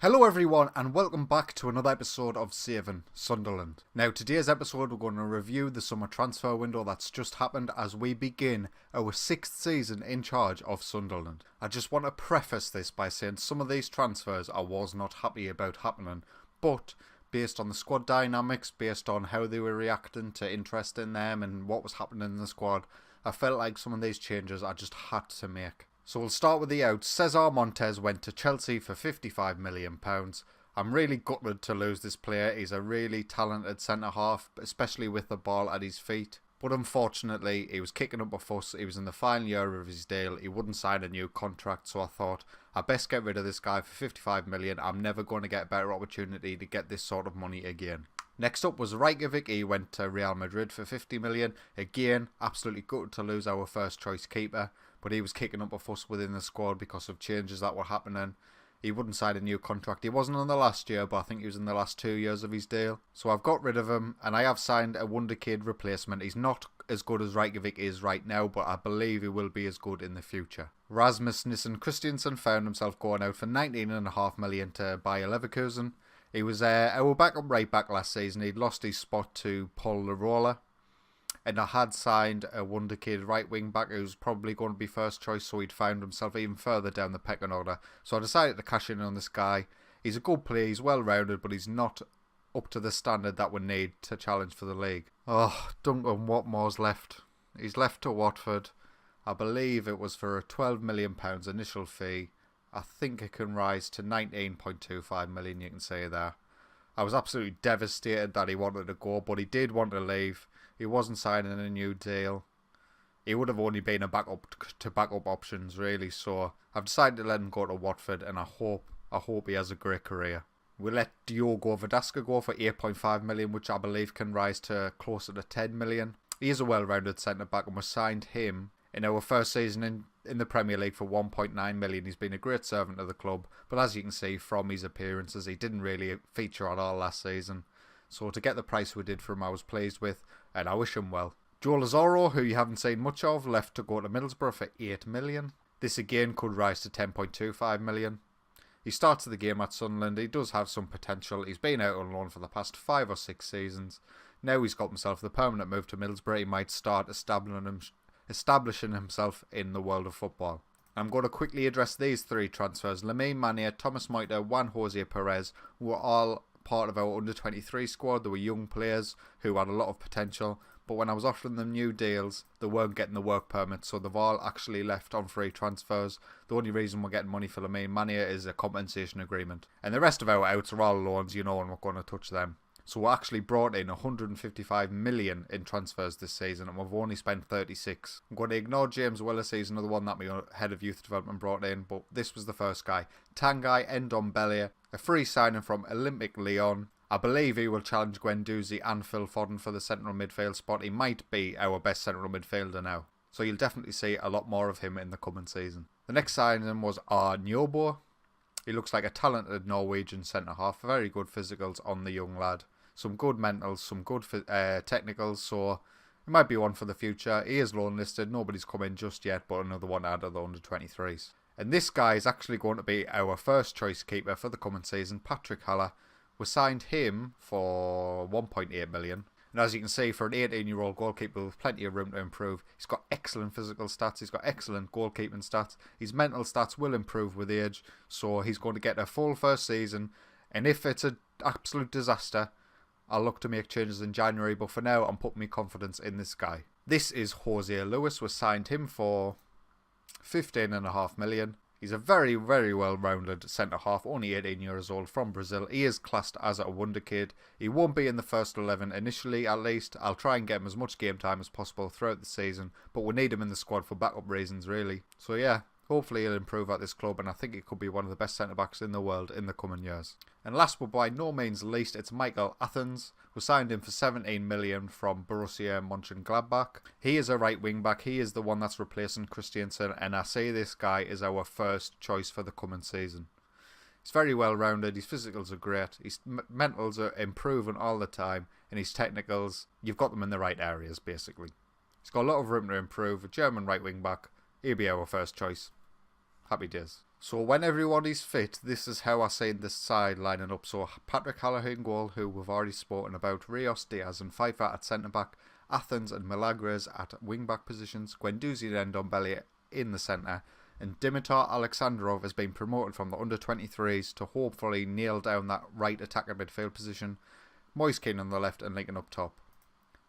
Hello everyone and welcome back to another episode of Saving Sunderland. Now today's episode we're going to review the summer transfer window that's just happened as we begin our 6th season in charge of Sunderland. I just want to preface this by saying some of these transfers I was not happy about happening, but based on the squad dynamics, based on how they were reacting to interest in them and what was happening in the squad, I felt like some of these changes I just had to make. So we'll start with the outs. Cesar Montes went to Chelsea for £55 million. I'm really gutted to lose this player. He's a really talented centre-half, especially with the ball at his feet. But unfortunately, he was kicking up a fuss. He was in the final year of his deal. He wouldn't sign a new contract, so I thought, I best get rid of this guy for £55 million. I'm never going to get a better opportunity to get this sort of money again. Next up was Rajkovic. He went to Real Madrid for £50 million. Again, absolutely gutted to lose our first choice keeper. But he was kicking up a fuss within the squad because of changes that were happening. He wouldn't sign a new contract. He wasn't on the last year, but I think he was in the last 2 years of his deal. So I've got rid of him, and I have signed a wonder kid replacement. He's not as good as Rajkovic is right now, but I believe he will be as good in the future. Rasmus Nissen Christiansen found himself going out for £19.5 million to Bayer Leverkusen. He was our backup right back last season. He'd lost his spot to Paul Larola. And I had signed a wonder kid right wing back who's probably going to be first choice, so he'd found himself even further down the pecking order. So I decided to cash in on this guy. He's a good player, he's well rounded, but he's not up to the standard that we need to challenge for the league. Oh, Duncan Watmore's left. He's left to Watford. I believe it was for a £12 million initial fee. I think it can rise to £19.25 million, you can say there. I was absolutely devastated that he wanted to go, but he did want to leave. He wasn't signing a new deal. He would have only been a backup options really. So I've decided to let him go to Watford, and I hope he has a great career. We let Diogo Verdasco go for £8.5 million, which I believe can rise to closer to £10 million. He is a well-rounded centre back, and we signed him in our first season in the Premier League for £1.9 million. He's been a great servant of the club, but as you can see from his appearances, he didn't really feature at all last season. So to get the price we did for him, I was pleased with, and I wish him well. Joe Lazaro, who you haven't seen much of, left to go to Middlesbrough for £8 million. This again could rise to £10.25 million. He starts the game at Sunderland. He does have some potential. He's been out on loan for the past 5 or 6 seasons. Now he's got himself the permanent move to Middlesbrough. He might start establishing himself in the world of football. I'm going to quickly address these 3 transfers. Lamine Mania, Thomas Moita, Juan Jose Perez were all part of our under-23 squad. They were young players who had a lot of potential, but when I was offering them new deals, they weren't getting the work permit, so they've all actually left on free transfers. The only reason we're getting money for Lamine Mania is a compensation agreement. And the rest of our outs are all loans, and we're not going to touch them. So we actually brought in £155 million in transfers this season, and we've only spent 36. I'm going to ignore James Willis. He's another one that my head of youth development brought in, but this was the first guy. Tanguy Ndombele, a free signing from Olympic Lyon. I believe he will challenge Guendouzi and Phil Foden for the central midfield spot. He might be our best central midfielder now, so you'll definitely see a lot more of him in the coming season. The next signing was Nyobo. He looks like a talented Norwegian centre-half. Very good physicals on the young lad. Some good mentals, some good technicals, so it might be one for the future. He is loan listed, nobody's come in just yet, but another one out of the under-23s. And this guy is actually going to be our first choice keeper for the coming season, Patrick Haller. We signed him for £1.8 million. And as you can see, for an 18-year-old goalkeeper with plenty of room to improve, he's got excellent physical stats, he's got excellent goalkeeping stats. His mental stats will improve with age, so he's going to get a full first season. And if it's an absolute disaster, I'll look to make changes in January, but for now, I'm putting my confidence in this guy. This is Jose Lewis. We signed him for £15.5 million. He's a very, very well-rounded centre-half, only 18 years old, from Brazil. He is classed as a wonder kid. He won't be in the first 11 initially, at least. I'll try and get him as much game time as possible throughout the season, but we need him in the squad for backup reasons, really. So yeah, hopefully he'll improve at this club, and I think he could be one of the best centre-backs in the world in the coming years. And last but by no means least, it's Michael Athens. We signed him for £17 million from Borussia Mönchengladbach. He is a right wing back. He is the one that's replacing Christiansen, and I say this guy is our first choice for the coming season. He's very well rounded. His physicals are great. His mentals are improving all the time, and his technicals, you've got them in the right areas basically. He's got a lot of room to improve. A German right wing back. He'll be our first choice. Happy days. So when everybody's fit, this is how I see this side lining up. So Patrick Gallagher in goal, who we've already spoken about, Rios, Diaz and Pfeiffer at centre-back, Athens and Milagres at wing-back positions, Guendouzi and Ndombele in the centre, and Dimitar Alexandrov has been promoted from the under-23s to hopefully nail down that right attacker midfield position, Moise Kean on the left and Lincoln up top.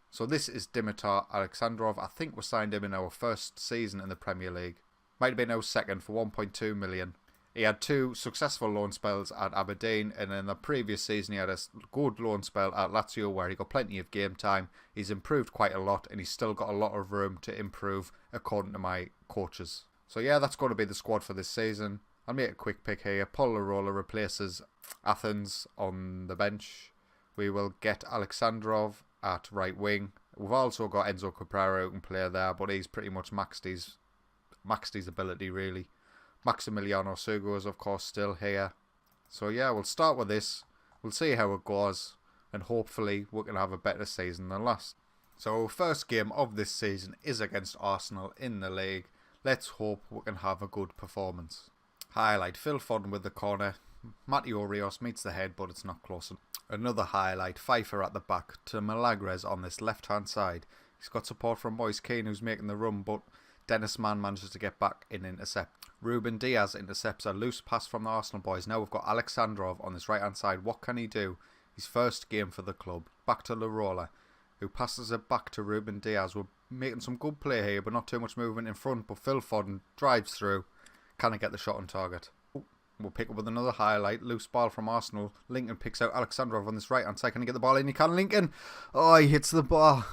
So this is Dimitar Alexandrov. I think we signed him in our first season in the Premier League. Might have been our second for 1.2 million. He had 2 successful loan spells at Aberdeen, and in the previous season he had a good loan spell at Lazio where he got plenty of game time. He's improved quite a lot and he's still got a lot of room to improve according to my coaches. So yeah, that's going to be the squad for this season. I'll make a quick pick here. Paul Larola replaces Athens on the bench. We will get Alexandrov at right wing. We've also got Enzo Caprara who can play there, but he's pretty much maxed his ability really. Maximiliano Sugo is of course still here. So yeah, we'll start with this. We'll see how it goes and hopefully we can have a better season than last. So first game of this season is against Arsenal in the league. Let's hope we can have a good performance. Highlight, Phil Foden with the corner. Mateo Rios meets the head but it's not close enough. Another highlight, Pfeiffer at the back to Milagres on this left hand side. He's got support from Moise Kean who's making the run, but Dennis Mann manages to get back and intercept. Ruben Diaz intercepts a loose pass from the Arsenal boys. Now we've got Alexandrov on this right hand side. What can he do? His first game for the club. Back to Larola, who passes it back to Ruben Diaz. We're making some good play here, but not too much movement in front. But Phil Foden drives through. Can he get the shot on target? We'll pick up with another highlight. Loose ball from Arsenal. Lincoln picks out Alexandrov on this right hand side. Can he get the ball in? He can. Lincoln. Oh, he hits the bar.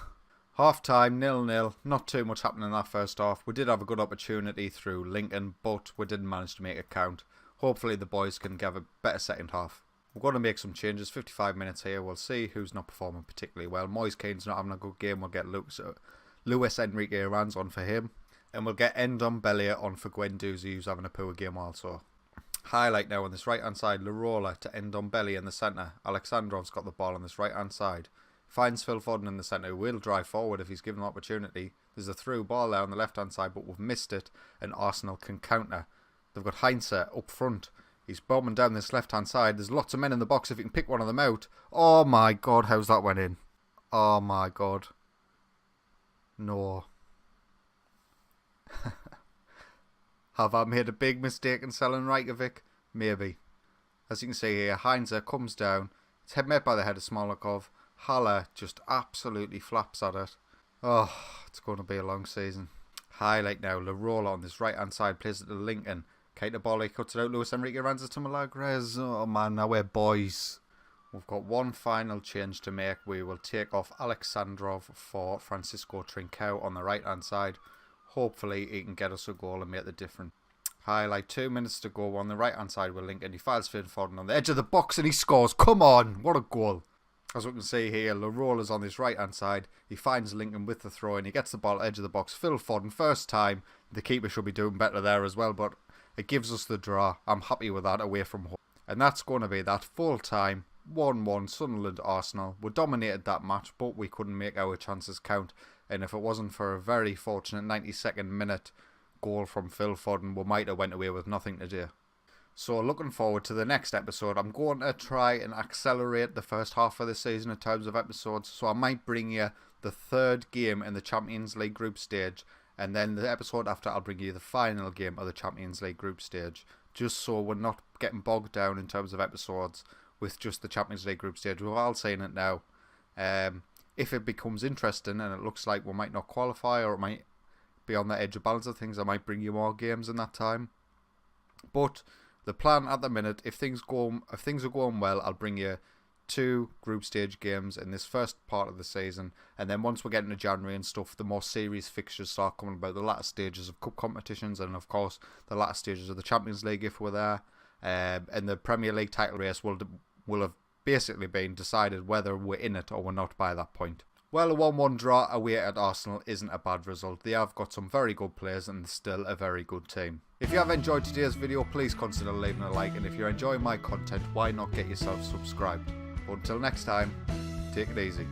Half time, 0-0. Not too much happening in that first half. We did have a good opportunity through Lincoln, but we didn't manage to make it count. Hopefully the boys can give a better second half. We're going to make some changes. 55 minutes here. We'll see who's not performing particularly well. Moise Kean's not having a good game. We'll get Luis Enrique Arans on for him. And we'll get Ndombele on for Guendouzi, who's having a poor game also. Highlight now on this right hand side. Larola to Ndombele in the centre. Alexandrov's got the ball on this right hand side. Finds Phil Foden in the centre, who will drive forward if he's given an opportunity. There's a through ball there on the left hand side, but we've missed it and Arsenal can counter. They've got Heinze up front. He's bombing down this left hand side. There's lots of men in the box if he can pick one of them out. Oh my god, how's that went in? Oh my god. No. Have I made a big mistake in selling Reykjavik? Maybe. As you can see here, Heinze comes down. It's head met by the head of Smolikov. Haller just absolutely flaps at it. Oh, it's going to be a long season. Highlight now, Larola on this right hand side plays it to Lincoln. Keita Bolly cuts it out, Luis Enrique runs it to Milagres. Oh man, now we're boys. We've got one final change to make. We will take off Alexandrov for Francisco Trincao on the right hand side. Hopefully he can get us a goal and make the difference. Highlight, 2 minutes to go on the right hand side with Lincoln. He files Phil Foden on the edge of the box and he scores. Come on, what a goal. As we can see here, Larola's on this right hand side. He finds Lincoln with the throw and he gets the ball at the edge of the box. Phil Foden, first time. The keeper should be doing better there as well, but it gives us the draw. I'm happy with that away from home. And that's going to be that full time 1-1 Sunderland Arsenal. We dominated that match, but we couldn't make our chances count. And if it wasn't for a very fortunate 92nd minute goal from Phil Foden, we might have went away with nothing to do. So looking forward to the next episode. I'm going to try and accelerate the first half of the season in terms of episodes. So I might bring you the third game in the Champions League group stage. And then the episode after I'll bring you the final game of the Champions League group stage. Just so we're not getting bogged down in terms of episodes with just the Champions League group stage. We're all saying it now. If it becomes interesting and it looks like we might not qualify or it might be on the edge of balance of things, I might bring you more games in that time. But the plan at the minute, if things are going well, I'll bring you 2 group stage games in this first part of the season, and then once we get into January and stuff, the more serious fixtures start coming about, the latter stages of cup competitions and of course the latter stages of the Champions League if we're there, and the Premier League title race will have basically been decided whether we're in it or we're not by that point. Well, a 1-1 draw away at Arsenal isn't a bad result. They have got some very good players and still a very good team. If you have enjoyed today's video, please consider leaving a like, and if you're enjoying my content, why not get yourself subscribed? Until next time, take it easy.